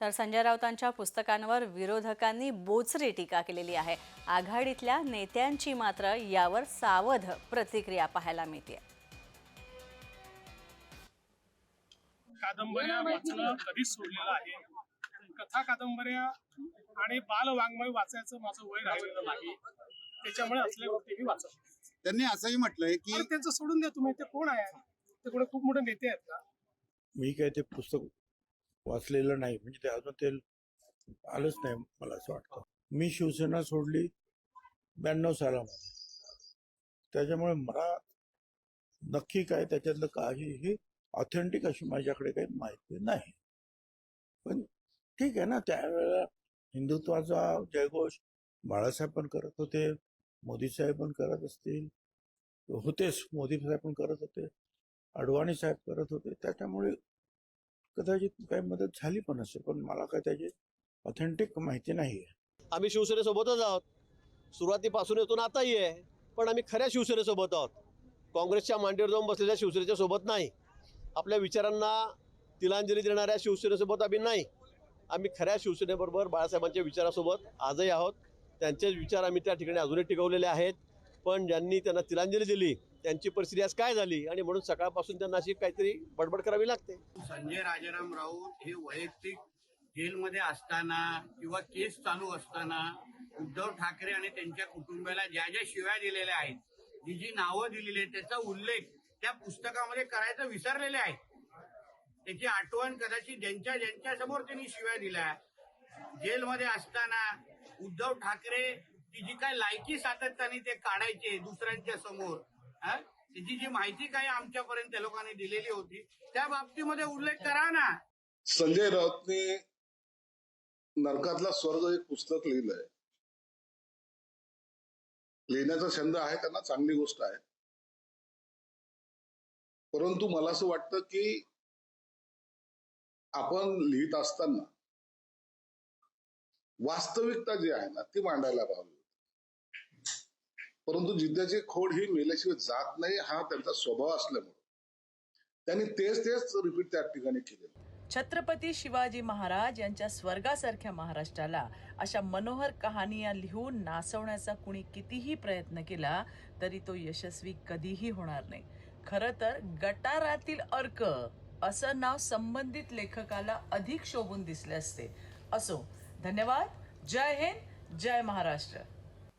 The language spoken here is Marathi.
तर संजय राऊतांच्या पुस्तकांवर विरोधकांनी बोचरी टीका केलेली आहे। आघाडीतल्या नेत्यांची मात्र यावर सावध प्रतिक्रिया पाहायला मिळते। कादंबऱ्या वाचणं कधीच सोडलेलं आहे। कथा कादंबऱ्या आणि बालवाङ्मय वाचायचं माझं वय राहिलेलं नाही, त्याच्यामुळे असल्या गोष्टी मी वाचतो। त्यांनी असंही म्हटलंय की त्यांचं सोडून द्या, तुम्ही ते कोण आहे? ते कोण खूप मोठे नेते आहेत का? मी काय ते पुस्तक वाचलेलं नाही, म्हणजे ते अजून ते आलंच नाही मला असं वाटतं। मी शिवसेना सोडली 92 सालामध्ये, त्याच्यामुळे मला नक्की काय त्याच्यातलं काहीही ऑथेंटिक अशी माझ्याकडे काही माहिती नाही। पण ठीक आहे ना, त्यावेळेला हिंदुत्वाचा जयघोष बाळासाहेब पण करत होते, मोदी साहेब पण करत असतील, होतेच, मोदी साहेब पण करत होते, अडवाणी साहेब करत होते, त्याच्यामुळे कदाचित काही मदत झाली पण असेल, पण मला काय त्याची ऑथेंटिक माहिती नाही आहे। आम्ही शिवसेनेसोबतच आहोत, सुरुवातीपासून येतो आताही आहे, पण आम्ही खऱ्या शिवसेनेसोबत आहोत। काँग्रेसच्या मांडीवर जाऊन बसलेल्या शिवसेनेच्या सोबत नाही, आपल्या विचारांना तिलांजली देणाऱ्या शिवसेनेसोबत आम्ही नाही। आम्ही खऱ्या शिवसेनेबरोबर बाळासाहेबांच्या विचारासोबत आजही आहोत। त्यांचेच विचार आम्ही त्या ठिकाणी अजूनही टिकवलेले आहेत, पण ज्यांनी त्यांना तिलांजली दिली त्यांची परिस्थिती आज काय झाली आणि म्हणून सकाळपासून त्यांना अशी काहीतरी बडबड करावी लागते। संजय राजाराम राऊत हे वैयक्तिक जेलमध्ये असताना किंवा केस चालू असताना उद्धव ठाकरे आणि त्यांच्या कुटुंबाला ज्या ज्या शिव्या दिलेल्या आहेत, जी जी नावं दिलेली आहेत, त्याचा उल्लेख त्या पुस्तकामध्ये करायचं विसरलेले आहेत। त्याची आठवण कदाचित ज्यांच्या समोर त्यांनी शिव्या दिल्या, जेलमध्ये असताना उद्धव ठाकरे ती जी काय लायकी सातत्याने ते काढायचे दुसऱ्यांच्या समोर, त्याची जी माहिती काय आमच्यापर्यंत त्या लोकांनी दिलेली होती, त्या बाबतीमध्ये उल्लेख करा ना। संजय राऊतने नरकातला स्वर्ग एक पुस्तक लिहिलंय। लिहिण्याचा छंद आहे त्यांना, चांगली गोष्ट आहे, परंतु मला असं वाटतं की आपण लिहित असताना वास्तविकता जी आहे ना ती मांडायला हवी। परंतु जिद्दाची खोड ही मेल्याशिवाय जात नाही, हा त्यांचा स्वभाव असल्यामुळे त्यांनी तेच रिपीट त्या ठिकाणी केले। छत्रपती शिवाजी महाराज यांच्या स्वर्गासारख्या महाराष्ट्राला अशा मनोहर कहानिया लिहून नाचवण्याचा कुणी कितीही प्रयत्न केला तरी तो यशस्वी कधीही होणार नाही। खरं तर गटारातील अर्क असं नाव संबंधित लेखकाला अधिक शोभून दिसले असते। असो, धन्यवाद। जय हिंद, जय महाराष्ट्र।